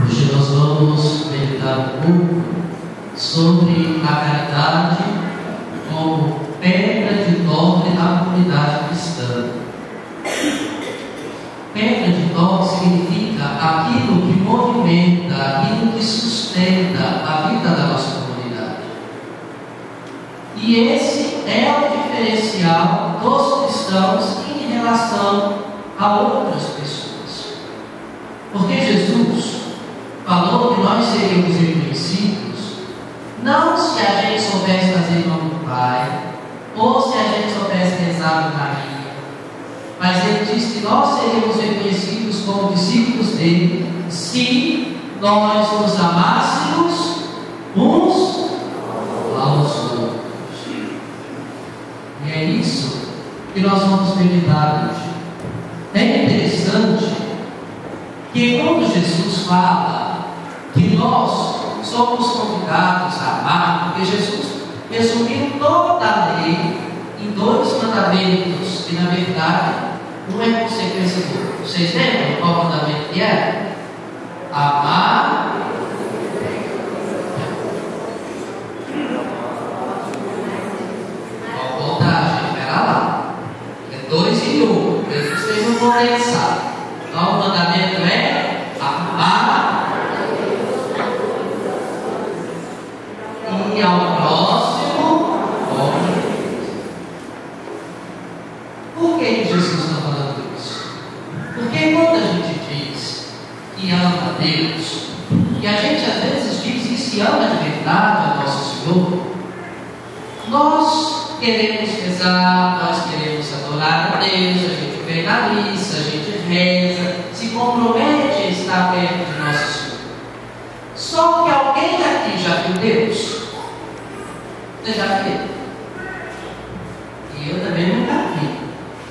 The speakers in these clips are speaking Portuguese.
Hoje nós vamos meditar um pouco sobre a caridade como pedra de toque na comunidade cristã. Pedra de toque significa aquilo que movimenta, aquilo que sustenta a vida da nossa comunidade. E esse é o diferencial dos cristãos em relação a outras pessoas. Porque Jesus falou que nós seríamos reconhecidos não se a gente soubesse fazer em nome do Pai, ou se a gente soubesse rezar no Maria, mas ele disse que nós seríamos reconhecidos como discípulos dele se nós nos amássemos uns aos outros. E é isso que nós vamos meditar hoje. É interessante que quando Jesus fala que nós somos convidados a amar, porque Jesus resumiu toda a lei em 2 mandamentos, que na verdade não é consequência do outro. Vocês lembram qual mandamento que é? Amar. Vou voltar, gente, espera lá. É 2 e 1. Vocês não vão pensar. Então o mandamento é amar e ao próximo como Deus. Por que Jesus está falando isso? Porque quando a gente diz que ama a Deus, e a gente às vezes diz isso e ama de verdade a nosso Senhor, nós queremos rezar, nós queremos adorar a Deus, a gente vem na missa, a gente reza, se compromete a estar perto de nosso Senhor. Só que alguém aqui já viu Deus? Você já viu? E eu também nunca vi.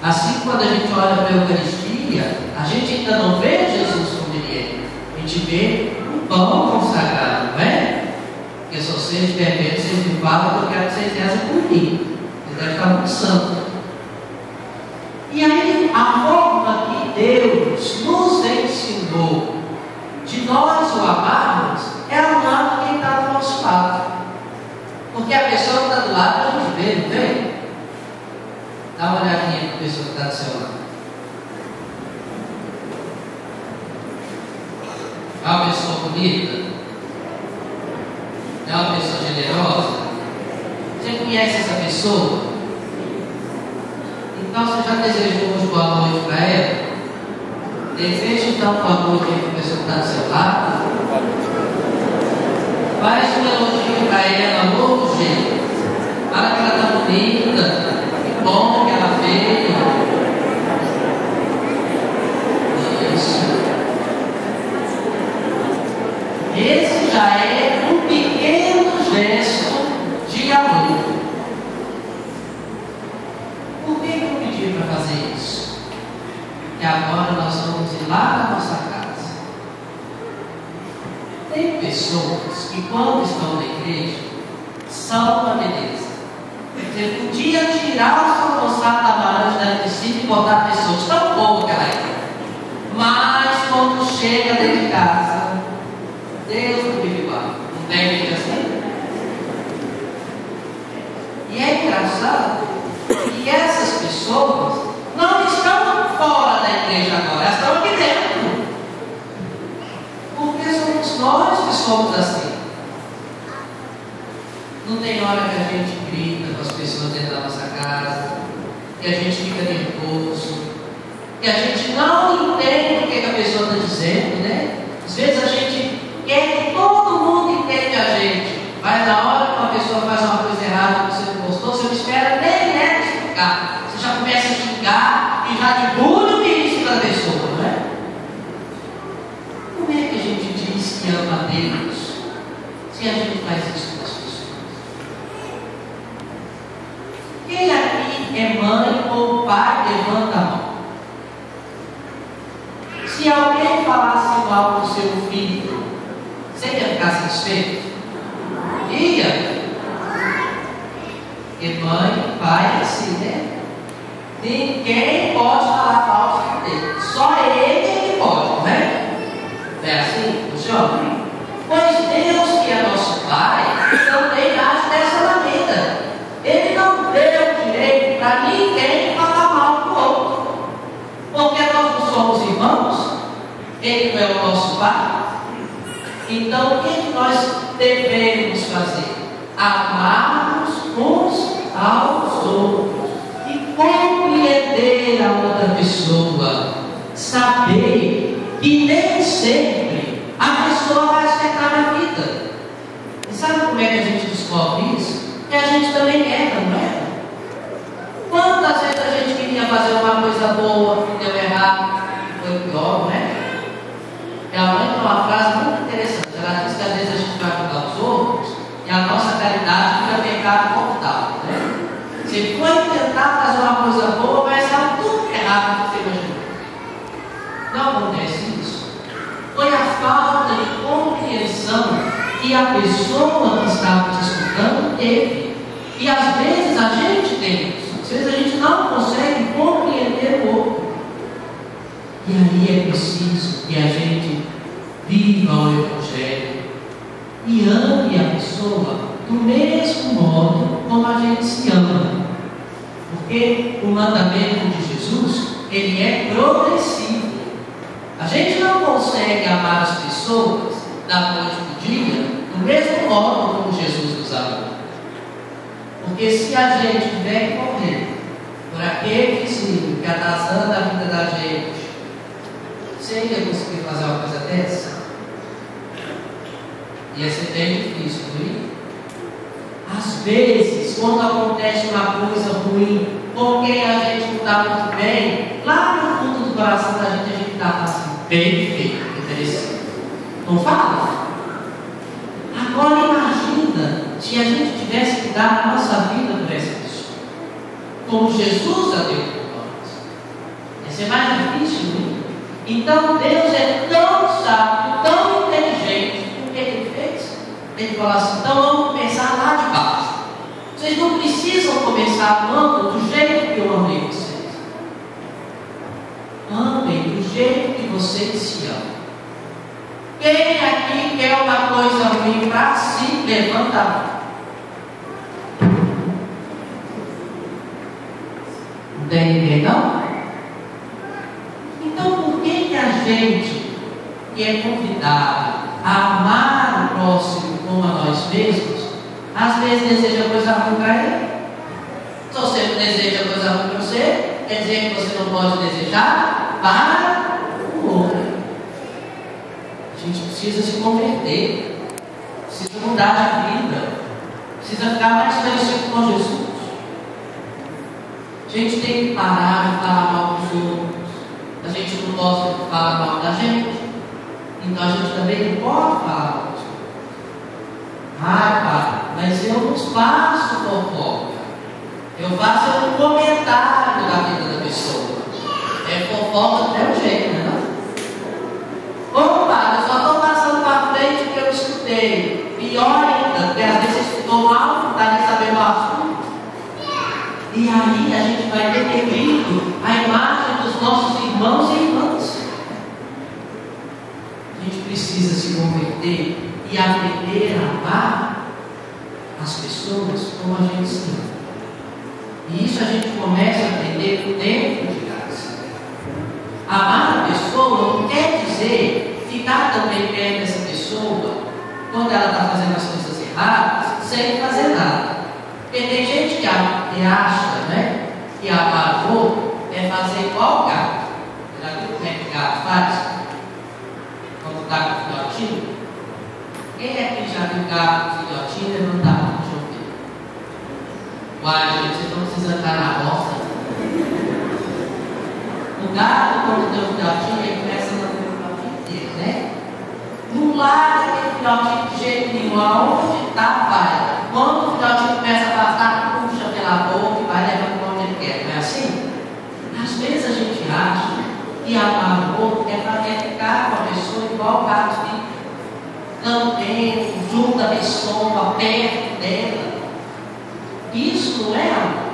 Assim, quando a gente olha para a Eucaristia, a gente ainda não vê Jesus como ele é. A gente vê um pão consagrado, não é? Porque se vocês estiverem vendo, vocês me falam que eu quero que vocês rezem por mim. Vocês devem estar muito santos. E aí, a forma que Deus nos ensinou de nós o amarmos é amar quem está do nosso lado. Porque a pessoa que está do lado a gente vê, não vê? Dá uma olhadinha para a pessoa que está do seu lado. É uma pessoa bonita? É uma pessoa generosa? Você conhece essa pessoa? Então você já desejou hoje boa noite para ela? Deseja então boa noite para a pessoa que está do seu lado? Faz um elogio para ela, outro jeito. Fala que ela está bonita, que bom que ela veio. Isso. Esse já é um pequeno gesto de amor. Por que eu pedi para fazer isso? Que agora nós vamos ir lá na nossa casa. Tem pessoas que quando estão na igreja são uma beleza. Você podia tirar o seu roçado da laranja da tecido e botar pessoas tão boas que ela é. Mas quando chega dentro de casa, Deus não vive igual. Não tem gente assim? E é engraçado que essas pessoas não estão fora da igreja agora, elas estão aqui dentro. Porque somos nós que somos assim. Não tem hora que a gente grita com as pessoas dentro da nossa casa, que a gente fica nervoso, que a gente não entende o que a pessoa está dizendo, né? Às vezes a gente quer que todo mundo entenda a gente, mas na hora que uma pessoa faz uma coisa errada que você não gostou, você não espera nem ela explicar. Você já começa a xingar e já debulha o ministro da pessoa, não é? Como é que a gente diz que ama a Deus se a gente faz isso com as pessoas? Quem aqui é mãe ou pai, levanta a mão. Se alguém falasse mal do seu filho, você ia ficar satisfeito? Ia. Porque mãe, pai é assim, né? Ninguém pode falar mal do filho dele. Só ele que pode, né? É assim? Funciona? Ele não é o nosso Pai? Então, o que nós devemos fazer? Amar-nos uns aos outros e compreender a outra pessoa. Saber que nem sempre a pessoa vai acertar na vida. E sabe como é que a gente descobre isso? Que a gente também erra, não é? Quantas vezes a gente queria fazer uma coisa boa e deu errado, foi pior, não é? Minha mãe tem uma frase muito interessante. Ela diz que às vezes a gente vai ajudar os outros e a nossa caridade fica pecado mortal, né? Você foi tentar fazer uma coisa boa, mas estava tudo errado que você imaginou. Não acontece isso. Foi a falta de compreensão que a pessoa que estava te escutando teve. E às vezes a gente tem isso. Às vezes a gente não consegue compreender o outro. E aí é preciso que a gente viva o Evangelho e ame a pessoa do mesmo modo como a gente se ama. Porque o mandamento de Jesus, ele é progressivo. A gente não consegue amar as pessoas da noite para o dia do mesmo modo como Jesus nos amou. Porque se a gente tiver que correr por aquele vizinho que atrasando a vida da gente, você ia conseguir fazer uma coisa dessa? Ia ser bem difícil, não ia? Às vezes, quando acontece uma coisa ruim, com quem a gente não está muito bem, lá no fundo do coração da gente está assim, bem feito, interessante. Não fala? Agora imagina se a gente tivesse que dar a nossa vida por essa pessoa, como Jesus a deu por nós. Ia ser mais difícil, não é? Então Deus é tão sábio, tão inteligente. O que Ele fez? Ele falou assim: então vamos começar lá de baixo. Vocês não precisam começar amando do jeito que eu amei vocês. Amem do jeito que vocês se amam. Quem aqui quer uma coisa ruim para si, levanta a mão. Não tem ninguém não? Então por que a gente que é convidado a amar o próximo como a nós mesmos, às vezes deseja coisa ruim para ele? Se você não deseja coisa ruim para você, quer dizer que você não pode desejar para o outro. A gente precisa se converter, precisa mudar de vida, precisa ficar mais parecido com Jesus. A gente tem que parar de falar mal dos outros. A gente não gosta de falar mal da gente, então a gente também não pode falar mal dos outros. Ah, pai, mas eu não faço fofoca. Eu faço um comentário da vida da pessoa. É fofoca até o jeito, né? Ô, pai, eu só estou passando para frente o que eu escutei. Pior ainda, porque às vezes você escutou mal, não está nem sabendo o assunto. E aí a gente vai deterindo a imagem dos nossos irmãos e irmãs. A gente precisa se converter e aprender a amar as pessoas como a gente se ama. E isso a gente começa a aprender dentro de casa. Amar a pessoa não quer dizer ficar também perto dessa pessoa quando ela está fazendo as coisas erradas, sem fazer nada. Porque tem gente que acha, né, que amar o outro é fazer igual o gato. Já viu como é que o gato faz? Quando está com o filhotinho? Quem é que já viu o gato com o filhotinho levantar a mão? Deixa eu ver. Uai, gente, vocês não precisam estar na roça. O gato, quando tem um filhotinho, ele começa a manter o filhotinho inteiro, né? Não larga aquele filhotinho de jeito nenhum, aonde está, vai. Quando o filhotinho começa a afastar, puxa pela boca e vai levando para onde ele quer, não é assim? Às vezes a gente acha que amar o outro é ficar com a pessoa igual o gato fica. Não tem, junto da pessoa, perto dela. Isso não é amor.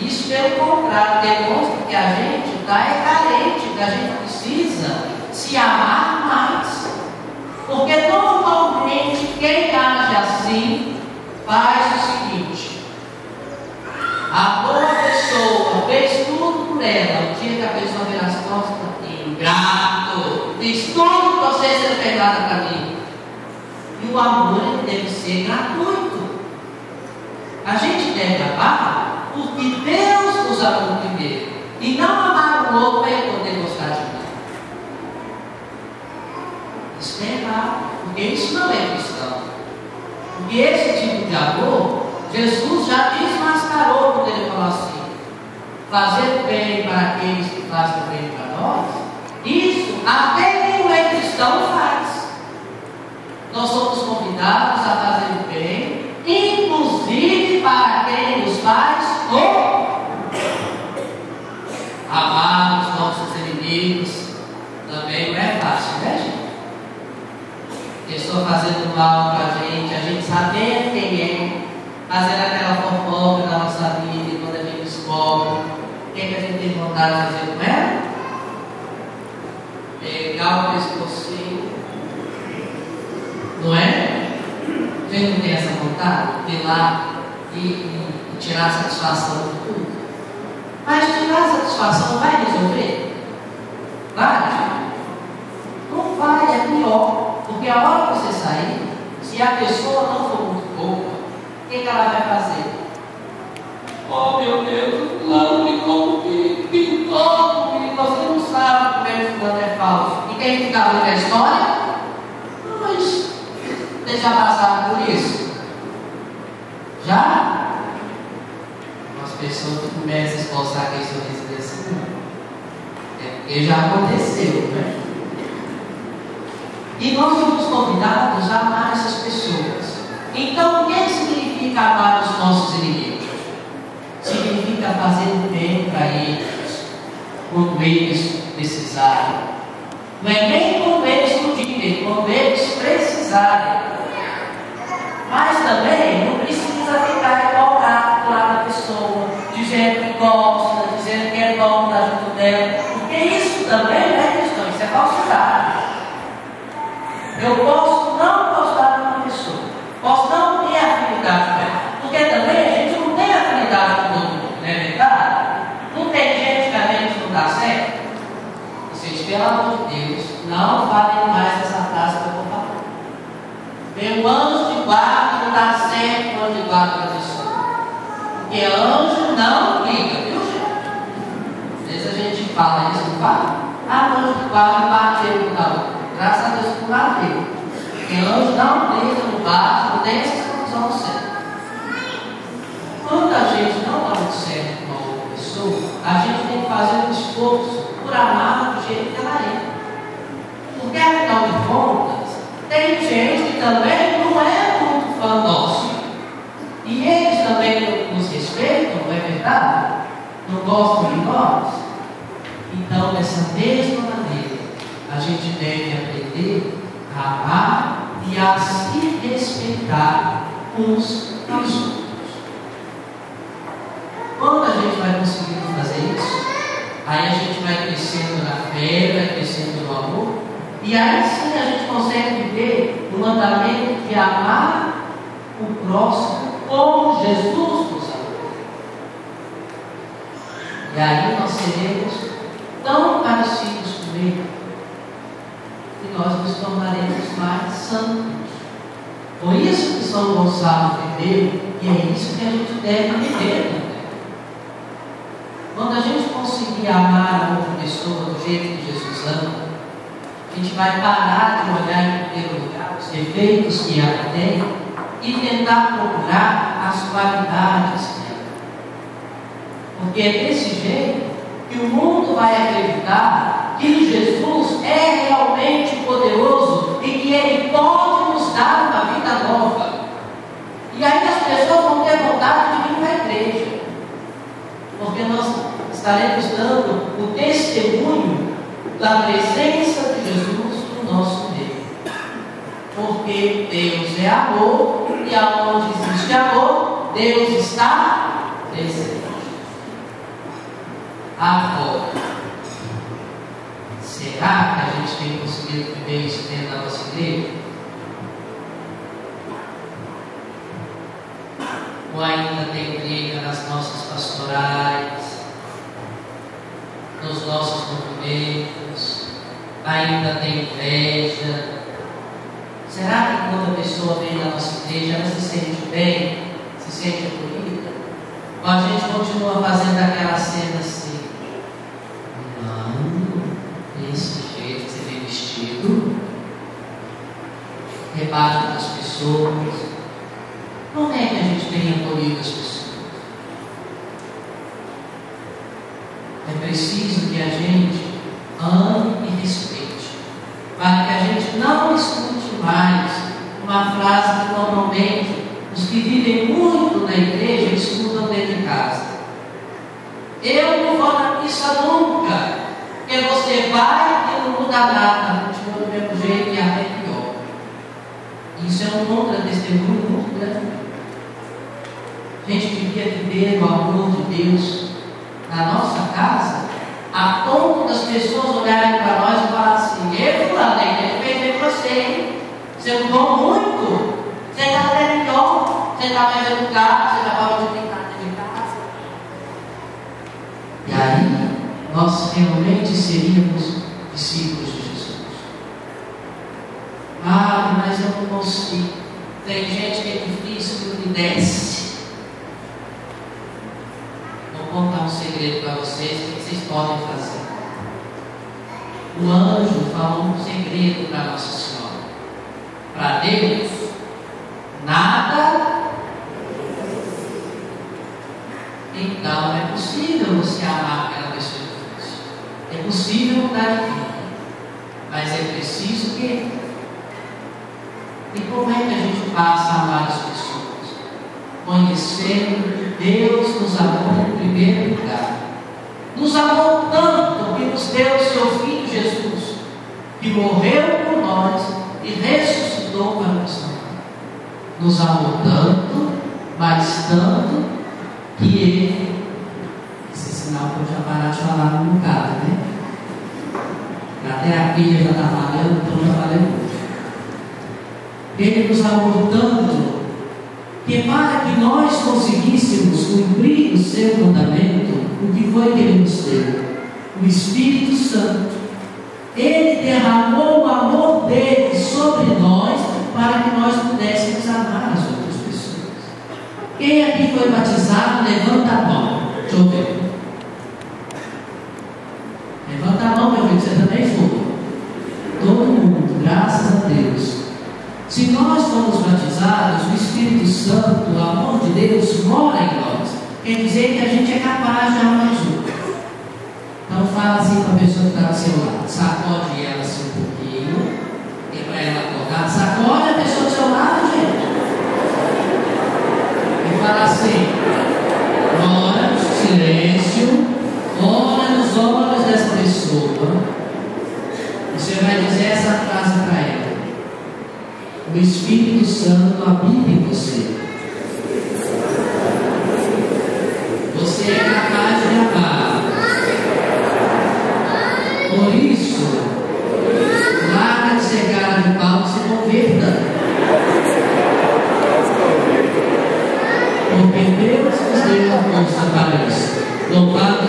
Isso, pelo contrário, demonstra que a gente está carente, que a gente precisa se amar mais. Porque normalmente quem age assim faz o seguinte: a boa pessoa fez tudo por ela, o dia que a pessoa vira as costas, ingrato, Diz, tudo que você fez nada para mim. E o amor ele deve ser gratuito. A gente deve amar porque Deus nos amou primeiro. E não amar o outro para ele poder gostar de mim. Isso é errado. Porque isso não é cristão. Porque esse tipo de amor, Jesus já desmascarou quando ele falou assim: fazer bem para aqueles que fazem bem para nós. Isso até quem não é cristão faz. Nós somos convidados a fazer o bem, inclusive para quem nos faz o amar os nossos inimigos. Também não é fácil, né, gente? Eles estão fazendo mal para a gente saber quem é, fazendo aquela fofoca da nossa vida, e quando a gente descobre o que a gente tem vontade de fazer com ela, pegar o pescocinho, não é? A gente não tem essa vontade de ir lá e tirar a satisfação de tudo. Mas tirar a satisfação vai resolver? Vai? Não vai, é pior. Porque a hora que você sair, se a pessoa não for muito boa, o que ela vai fazer? Oh meu Deus, o fulano ficou comigo, pintou comigo, você não sabe como é que o fulano é falso. E quem fica lendo a história? Mas vocês já passaram por isso? Já? As pessoas que começam a esforçar aquele sorriso desse mundo. É porque já aconteceu, né? E nós somos convidados a amar essas pessoas. Então, o que significa amar os nossos inimigos? Significa fazer bem para eles, quando eles precisarem. Não é nem quando eles pedirem, quando eles precisarem. Mas também não precisa ficar revoltado por lado da pessoa, dizendo que gosta, dizendo que é bom estar junto dela. Porque isso também não é questão, isso é falsidade. Eu posso não gostar de uma pessoa, posso não ter afinidade com ela, porque também a gente não tem afinidade com todo mundo, não é verdade? Não tem gente que a gente não dá certo? Vocês, pelo amor de Deus, não falem mais essa frase que eu vou falar. Meu anjo de guarda não dá certo com o anjo de guarda da pessoa, porque anjo não briga, viu, gente? Às vezes a gente fala isso, não fala? Ah, o anjo de guarda bateu com a outra. Graças a Deus que não bateu. Porque anjo não briga, não bate, não tem essa confusão no céu. Quando a gente não dá muito certo com uma outra pessoa, a gente tem que fazer um esforço por amar do jeito que ela é. Porque afinal de contas, tem gente que também não é muito fã nosso. E eles também não nos respeitam, não é verdade? Não gostam de nós. Então, dessa mesma maneira, a gente deve aprender a amar e a se respeitar uns aos outros. Quando a gente vai conseguindo fazer isso, aí a gente vai crescendo na fé, vai crescendo no amor, e aí sim a gente consegue viver o mandamento de amar o próximo como Jesus nos amou. E aí nós seremos tão parecidos com Ele, e nós nos tornaremos mais santos. Por isso que São Gonçalo viveu, e é isso que a gente deve viver também. Quando a gente conseguir amar a outra pessoa do jeito que Jesus ama, a gente vai parar de olhar em primeiro lugar os defeitos que ela tem e tentar procurar as qualidades dela. Porque é desse jeito que o mundo vai acreditar que Jesus é realmente poderoso e que Ele pode nos dar uma vida nova. E aí as pessoas vão ter vontade de vir para a igreja, porque nós estaremos dando o testemunho da presença de Jesus no nosso meio. Porque Deus é amor, e aonde existe amor, Deus está presente. Agora, será que a gente tem conseguido viver isso dentro da nossa igreja? Ou ainda tem briga nas nossas pastorais, nos nossos movimentos, ainda tem inveja? Será que quando a pessoa vem na nossa igreja, ela se sente bem, se sente acolhida? Ou a gente continua fazendo aquela cena assim? Não, desse jeito que você vem vestido, rebate das pessoas. Como é que a gente tem acolhido as pessoas? É preciso que a gente ame e respeite, para que a gente não escute mais uma frase que normalmente os que vivem muito na igreja escutam dentro de casa. Eu não vou na missa nunca, porque você vai e não muda nada, continua do mesmo jeito e até pior. Isso é um contra-testemunho muito grande. A gente devia viver o amor de Deus na nossa casa, a ponto das pessoas olharem para nós e falar assim: eu, fulano, a igreja fez bem você, hein? Você mudou muito, você está até melhor, você está mais educado, você já pode brincar dentro de casa. E aí, nós realmente seríamos discípulos de Jesus. Ah, mas eu não consigo. Tem gente que é difícil que me desce. Vou contar um segredo para vocês, o que vocês podem fazer. O anjo falou um segredo para Nossa Senhora. Para Deus, nada. Então é possível você amar aquela pessoa difícil. É possível mudar de vida. Mas é preciso que. E como é que a gente passa a amar as pessoas? Conhecendo que Deus nos amou em primeiro lugar. Nos amou tanto que nos deu o seu Filho Jesus, que morreu por nós e ressuscitou para nos amar. Nos amou tanto, mas tanto, que Ele, esse sinal que eu já parar de falar um bocado, né? Até a filha já está falando, então já falei muito. Ele nos amou tanto, que para que nós conseguíssemos cumprir o seu mandamento, o que foi que Ele nos deu? O Espírito Santo. Ele derramou o amor dele sobre nós, para que nós pudéssemos amar as outras pessoas. Quem aqui foi batizado, levanta a mão. Deixa eu ver. Levanta a mão, meu filho, você também foi. Todo mundo, graças a Deus. Se nós fomos batizados, o Espírito Santo, o amor de Deus, mora em nós. Quer dizer que a gente é capaz de amar os outros. Então fala assim para a pessoa que está do seu lado. Sacode ela assim um pouquinho. E para ela acordar. Sacode a pessoa do seu lado, gente. E fala assim: ora, silêncio. Ora nos olhos dessa pessoa. Você vai dizer essa frase para ela: o Espírito Santo habita em você. Você é capaz de amar. Por isso, larga de ser cara de pau e se converta. Porque Deus nos deu a força para isso. Louvado